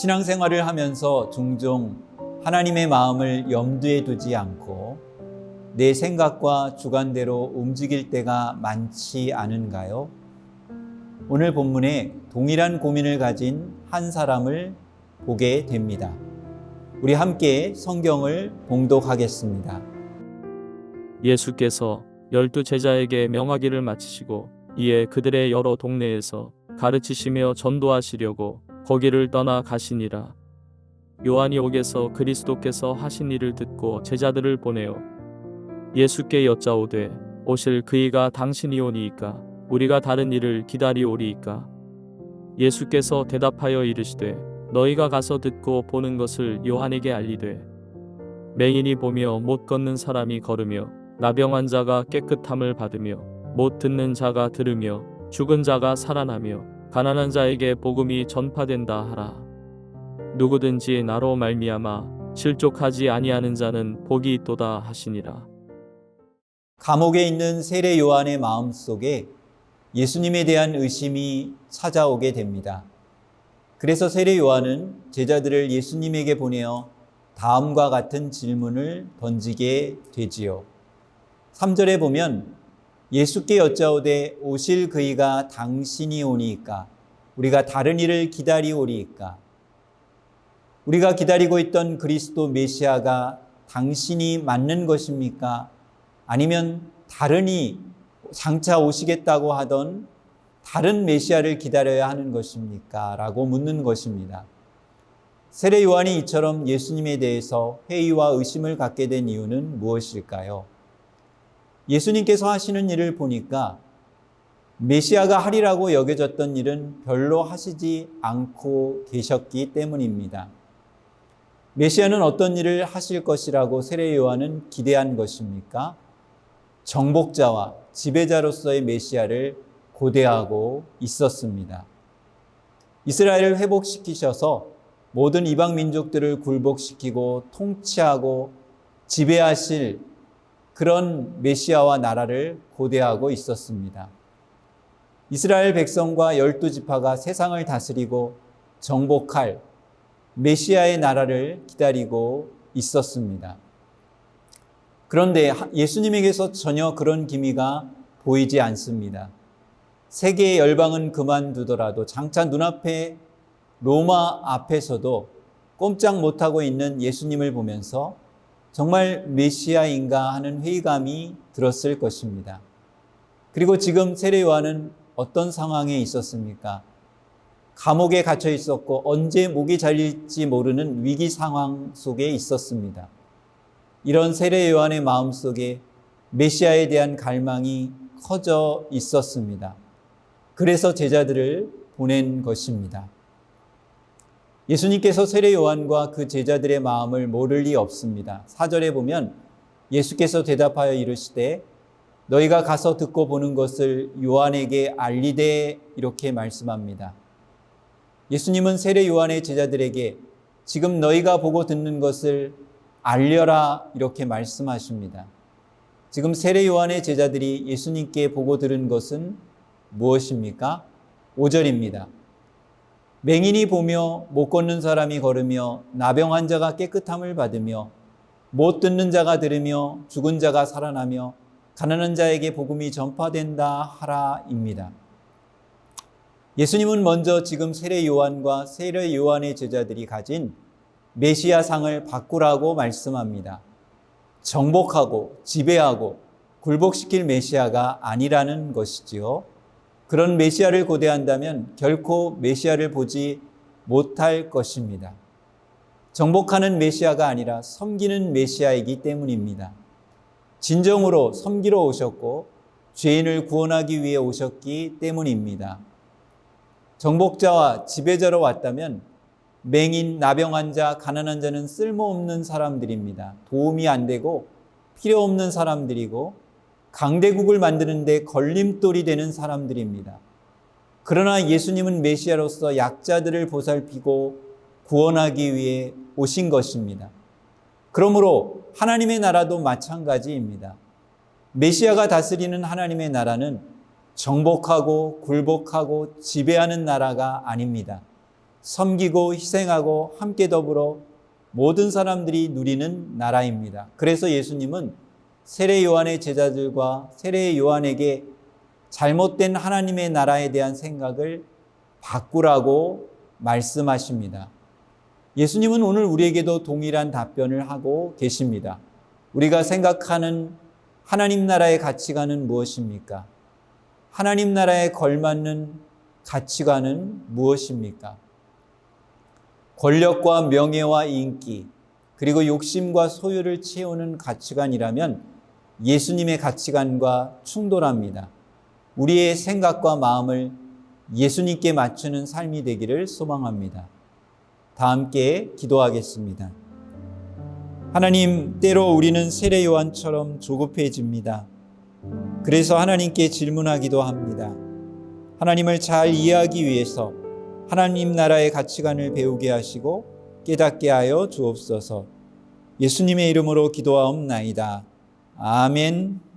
신앙생활을 하면서 종종 하나님의 마음을 염두에 두지 않고 내 생각과 주관대로 움직일 때가 많지 않은가요? 오늘 본문에 동일한 고민을 가진 한 사람을 보게 됩니다. 우리 함께 성경을 봉독하겠습니다. 예수께서 12 제자에게 명하기를 마치시고 이에 그들의 여러 동네에서 가르치시며 전도하시려고 거기를 떠나 가시니라. 요한이 옥에서 그리스도께서 하신 일을 듣고 제자들을 보내어 예수께 여짜오되 오실 그이가 당신이 오니이까 우리가 다른 일을 기다리오리이까. 예수께서 대답하여 이르시되 너희가 가서 듣고 보는 것을 요한에게 알리되 맹인이 보며 못 걷는 사람이 걸으며 나병 자가 깨끗함을 받으며 못 듣는 자가 들으며 죽은 자가 살아나며 가난한 자에게 복음이 전파된다 하라. 누구든지 나로 말미암아 실족하지 아니하는 자는 복이 있도다 하시니라. 감옥에 있는 세례 요한의 마음속에 예수님에 대한 의심이 찾아오게 됩니다. 그래서 세례 요한은 제자들을 예수님에게 보내어 다음과 같은 질문을 던지게 되지요. 3절에 보면 예수께 여짜오되 오실 그이가 당신이 오니이까 우리가 다른 일을 기다리오리이까. 우리가 기다리고 있던 그리스도 메시아가 당신이 맞는 것입니까? 아니면 다른이 장차 오시겠다고 하던 다른 메시아를 기다려야 하는 것입니까? 라고 묻는 것입니다. 세례 요한이 이처럼 예수님에 대해서 회의와 의심을 갖게 된 이유는 무엇일까요? 예수님께서 하시는 일을 보니까 메시아가 하리라고 여겨졌던 일은 별로 하시지 않고 계셨기 때문입니다. 메시아는 어떤 일을 하실 것이라고 세례 요한은 기대한 것입니까? 정복자와 지배자로서의 메시아를 고대하고 있었습니다. 이스라엘을 회복시키셔서 모든 이방 민족들을 굴복시키고 통치하고 지배하실 그런 메시아와 나라를 고대하고 있었습니다. 이스라엘 백성과 12지파가 세상을 다스리고 정복할 메시아의 나라를 기다리고 있었습니다. 그런데 예수님에게서 전혀 그런 기미가 보이지 않습니다. 세계의 열방은 그만두더라도 장차 눈앞에 로마 앞에서도 꼼짝 못하고 있는 예수님을 보면서 정말 메시아인가 하는 회의감이 들었을 것입니다. 그리고 지금 세례 요한은 어떤 상황에 있었습니까? 감옥에 갇혀 있었고 언제 목이 잘릴지 모르는 위기 상황 속에 있었습니다. 이런 세례 요한의 마음속에 메시아에 대한 갈망이 커져 있었습니다. 그래서 제자들을 보낸 것입니다. 예수님께서 세례 요한과 그 제자들의 마음을 모를 리 없습니다. 4절에 보면 예수께서 대답하여 이르시되 너희가 가서 듣고 보는 것을 요한에게 알리되 이렇게 말씀합니다. 예수님은 세례 요한의 제자들에게 지금 너희가 보고 듣는 것을 알려라 이렇게 말씀하십니다. 지금 세례 요한의 제자들이 예수님께 보고 들은 것은 무엇입니까? 5절입니다. 맹인이 보며 못 걷는 사람이 걸으며 나병 환자가 깨끗함을 받으며 못 듣는 자가 들으며 죽은 자가 살아나며 가난한 자에게 복음이 전파된다 하라입니다. 예수님은 먼저 지금 세례 요한과 세례 요한의 제자들이 가진 메시아상을 바꾸라고 말씀합니다. 정복하고 지배하고 굴복시킬 메시아가 아니라는 것이지요. 그런 메시아를 고대한다면 결코 메시아를 보지 못할 것입니다. 정복하는 메시아가 아니라 섬기는 메시아이기 때문입니다. 진정으로 섬기러 오셨고 죄인을 구원하기 위해 오셨기 때문입니다. 정복자와 지배자로 왔다면 맹인, 나병 환자, 가난한 자는 쓸모없는 사람들입니다. 도움이 안 되고 필요 없는 사람들이고 강대국을 만드는 데 걸림돌이 되는 사람들입니다. 그러나 예수님은 메시아로서 약자들을 보살피고 구원하기 위해 오신 것입니다. 그러므로 하나님의 나라도 마찬가지입니다. 메시아가 다스리는 하나님의 나라는 정복하고 굴복하고 지배하는 나라가 아닙니다. 섬기고 희생하고 함께 더불어 모든 사람들이 누리는 나라입니다. 그래서 예수님은 세례 요한의 제자들과 세례 요한에게 잘못된 하나님의 나라에 대한 생각을 바꾸라고 말씀하십니다. 예수님은 오늘 우리에게도 동일한 답변을 하고 계십니다. 우리가 생각하는 하나님 나라의 가치관은 무엇입니까? 하나님 나라에 걸맞는 가치관은 무엇입니까? 권력과 명예와 인기, 그리고 욕심과 소유를 채우는 가치관이라면 예수님의 가치관과 충돌합니다. 우리의 생각과 마음을 예수님께 맞추는 삶이 되기를 소망합니다. 다 함께 기도하겠습니다. 하나님, 때로 우리는 세례 요한처럼 조급해집니다. 그래서 하나님께 질문하기도 합니다. 하나님을 잘 이해하기 위해서 하나님 나라의 가치관을 배우게 하시고 깨닫게 하여 주옵소서. 예수님의 이름으로 기도하옵나이다. 아멘.